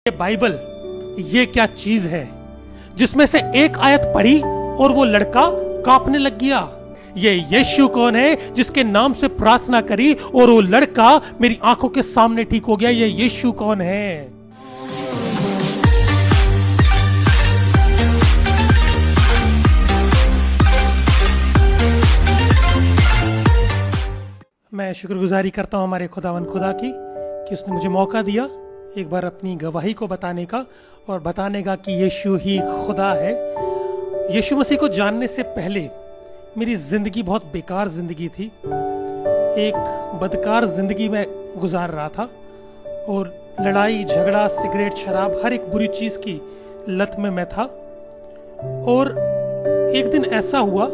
ये बाइबल ये क्या चीज है जिसमें से एक आयत पढ़ी और वो लड़का कांपने लग गया। ये यीशु कौन है जिसके नाम से प्रार्थना करी और वो लड़का मेरी आंखों के सामने ठीक हो गया। ये यीशु कौन है? मैं शुक्रगुजारी करता हूं हमारे खुदावन खुदा की कि उसने मुझे मौका दिया एक बार अपनी गवाही को बताने का और बताने का कि यीशु ही खुदा है। यीशु मसीह को जानने से पहले मेरी जिंदगी बहुत बेकार जिंदगी थी। एक बदकार जिंदगी में गुजार रहा था और लड़ाई झगड़ा सिगरेट शराब हर एक बुरी चीज की लत में मैं था। और एक दिन ऐसा हुआ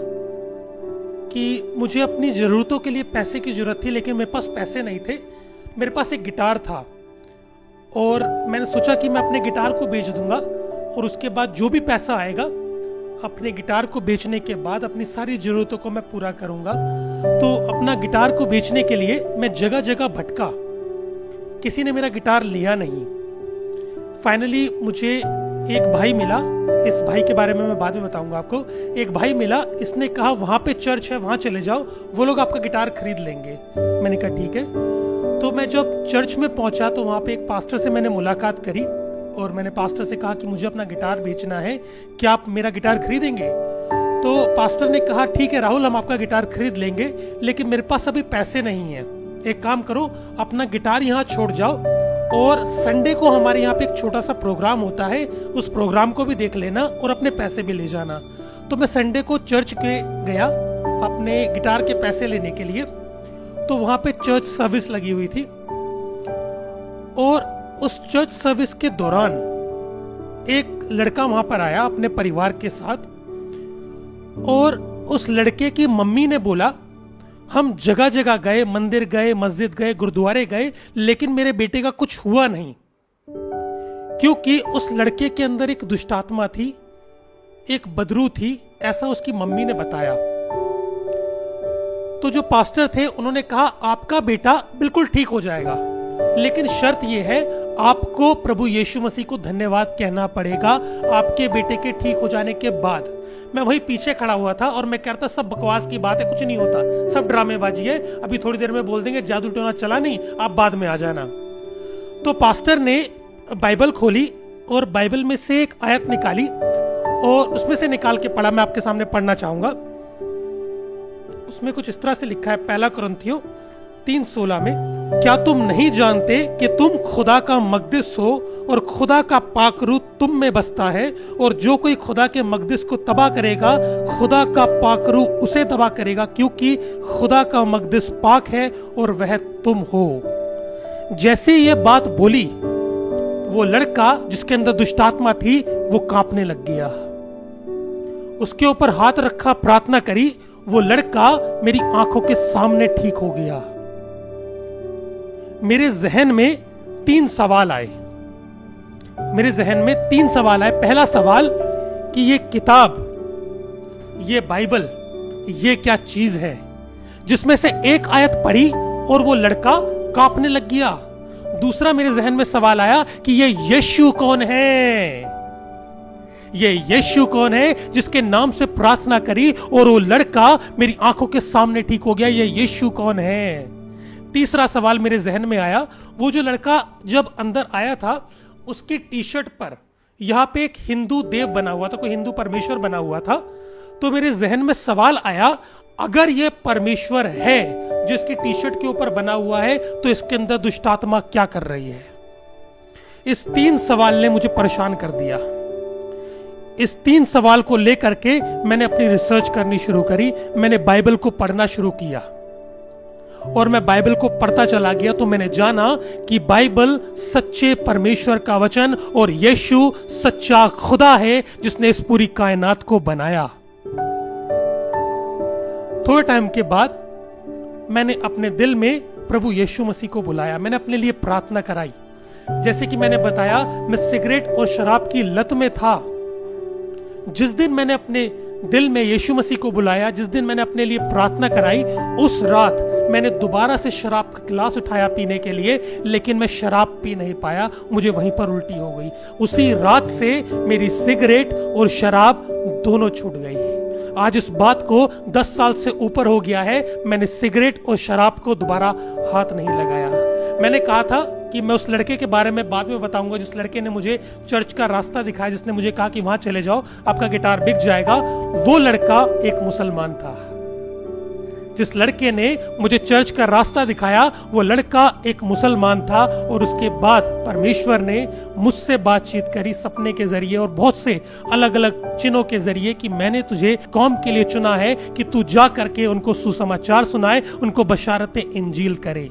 कि मुझे अपनी ज़रूरतों के लिए पैसे की ज़रूरत थी, लेकिन मेरे पास पैसे नहीं थे। मेरे पास एक गिटार था और मैंने सोचा कि मैं अपने गिटार को बेच दूंगा और उसके बाद जो भी पैसा आएगा अपने गिटार को बेचने के बाद अपनी सारी ज़रूरतों को मैं पूरा करूंगा। तो अपना गिटार को बेचने के लिए मैं जगह जगह भटका, किसी ने मेरा गिटार लिया नहीं। फाइनली मुझे एक भाई मिला, इस भाई के बारे में मैं बाद में बताऊंगा आपको। एक भाई मिला, इसने कहा वहां पे चर्च है, वहां चले जाओ, वो लोग आपका गिटार खरीद लेंगे। मैंने कहा ठीक है। तो मैं जब चर्च में पहुंचा तो वहां पे एक पास्टर से मैंने मुलाकात करी और मैंने पास्टर से कहा कि मुझे अपना गिटार बेचना है, क्या आप मेरा गिटार खरीदेंगे? तो पास्टर ने कहा ठीक है राहुल, हम आपका गिटार खरीद लेंगे, लेकिन मेरे पास अभी पैसे नहीं है। एक काम करो, अपना गिटार यहाँ छोड़ जाओ और संडे को हमारे यहाँ पे एक छोटा सा प्रोग्राम होता है, उस प्रोग्राम को भी देख लेना और अपने पैसे भी ले जाना। तो मैं संडे को चर्च के गया अपने गिटार के पैसे लेने के लिए। तो वहां पे चर्च सर्विस लगी हुई थी और उस चर्च सर्विस के दौरान एक लड़का वहां पर आया अपने परिवार के साथ और उस लड़के की मम्मी ने बोला हम जगह जगह गए, मंदिर गए, मस्जिद गए, गुरुद्वारे गए, लेकिन मेरे बेटे का कुछ हुआ नहीं, क्योंकि उस लड़के के अंदर एक दुष्टात्मा थी, एक बदरू थी, ऐसा उसकी मम्मी ने बताया। तो जो पास्टर थे उन्होंने कहा आपका बेटा बिल्कुल ठीक हो जाएगा, लेकिन शर्त यह है आपको प्रभु यीशु मसीह को धन्यवाद कहना पड़ेगा आपके बेटे के ठीक हो जाने के बाद। मैं वहीं पीछे खड़ा हुआ था और मैं कहता सब बकवास की बात है, कुछ नहीं होता, सब ड्रामेबाजी है, अभी थोड़ी देर में बोल देंगे जादू टोना चला नहीं, आप बाद में आ जाना। तो पास्टर ने बाइबल खोली और बाइबल में से एक आयत निकाली और उसमें से निकाल के पढ़ा। मैं आपके सामने पढ़ना चाहूंगा। उसमें कुछ इस तरह से लिखा है, पहला कुरिन्थियों 3:16 में, क्या तुम नहीं जानते कि तुम खुदा का मकदस हो और खुदा का पाक रूह तुम में बसता है, और जो कोई खुदा के मकदस को तबाह करेगा खुदा का पाक रूह उसे तबाह करेगा, क्योंकि खुदा का मकदस पाक है और वह तुम हो। जैसे ये बात बोली वो लड़का जिसके अंदर दुष्टात्मा थी वो कांपने लग गया। उसके ऊपर हाथ रखा, प्रार्थना करी, वो लड़का मेरी आंखों के सामने ठीक हो गया। मेरे जहन में 3 सवाल आए। पहला सवाल कि ये किताब, ये बाइबल, ये क्या चीज है जिसमें से एक आयत पढ़ी और वो लड़का कांपने लग गया। दूसरा मेरे जहन में सवाल आया कि ये यीशु कौन है? ये यीशु कौन है जिसके नाम से प्रार्थना करी और वो लड़का मेरी आंखों के सामने ठीक हो गया? ये यीशु कौन है? तीसरा सवाल मेरे जहन में आया, वो जो लड़का जब अंदर आया था उसकी टी शर्ट पर यहां पे एक हिंदू देव बना हुआ था, कोई हिंदू परमेश्वर बना हुआ था। तो मेरे जहन में सवाल आया, अगर ये परमेश्वर है जो इसकी टी शर्ट के ऊपर बना हुआ है तो इसके अंदर दुष्टात्मा क्या कर रही है? इस 3 सवाल ने मुझे परेशान कर दिया। इस 3 सवाल को लेकर के मैंने अपनी रिसर्च करनी शुरू करी। मैंने बाइबल को पढ़ना शुरू किया और मैं बाइबल को पढ़ता चला गया तो मैंने जाना कि बाइबल सच्चे परमेश्वर का वचन और यीशु सच्चा खुदा है जिसने इस पूरी कायनात को बनाया। थोड़े टाइम के बाद मैंने अपने दिल में प्रभु यीशु मसीह को बुलाया। मैंने अपने लिए प्रार्थना कराई। जैसे कि मैंने बताया, मैं सिगरेट और शराब की लत में था। जिस दिन मैंने अपने दिल में यीशु मसीह को बुलाया, जिस दिन मैंने अपने लिए प्रार्थना कराई, उस रात मैंने दोबारा से शराब का गिलास उठाया पीने के लिए, लेकिन मैं शराब पी नहीं पाया, मुझे वहीं पर उल्टी हो गई। उसी रात से मेरी सिगरेट और शराब दोनों छूट गई। आज इस बात को 10 साल से ऊपर हो गया है, मैंने सिगरेट और शराब को दोबारा हाथ नहीं लगाया। मैंने कहा था कि मैं उस लड़के के बारे में बाद में बताऊंगा, जिस लड़के ने मुझे चर्च का रास्ता दिखाया, जिसने मुझे कहा कि वहां चले जाओ, आपका गिटार बिक जाएगा। वो लड़का एक मुसलमान था। जिस लड़के ने मुझे चर्च का रास्ता दिखाया, वो लड़का एक मुसलमान था। और उसके बाद परमेश्वर ने मुझसे बातचीत करी सपने के जरिए और बहुत से अलग अलग चिन्हों के जरिए कि मैंने तुझे कौम के लिए चुना है कि तू जा करके उनको सुसमाचार सुनाए, उनको बशारत इंजील करे।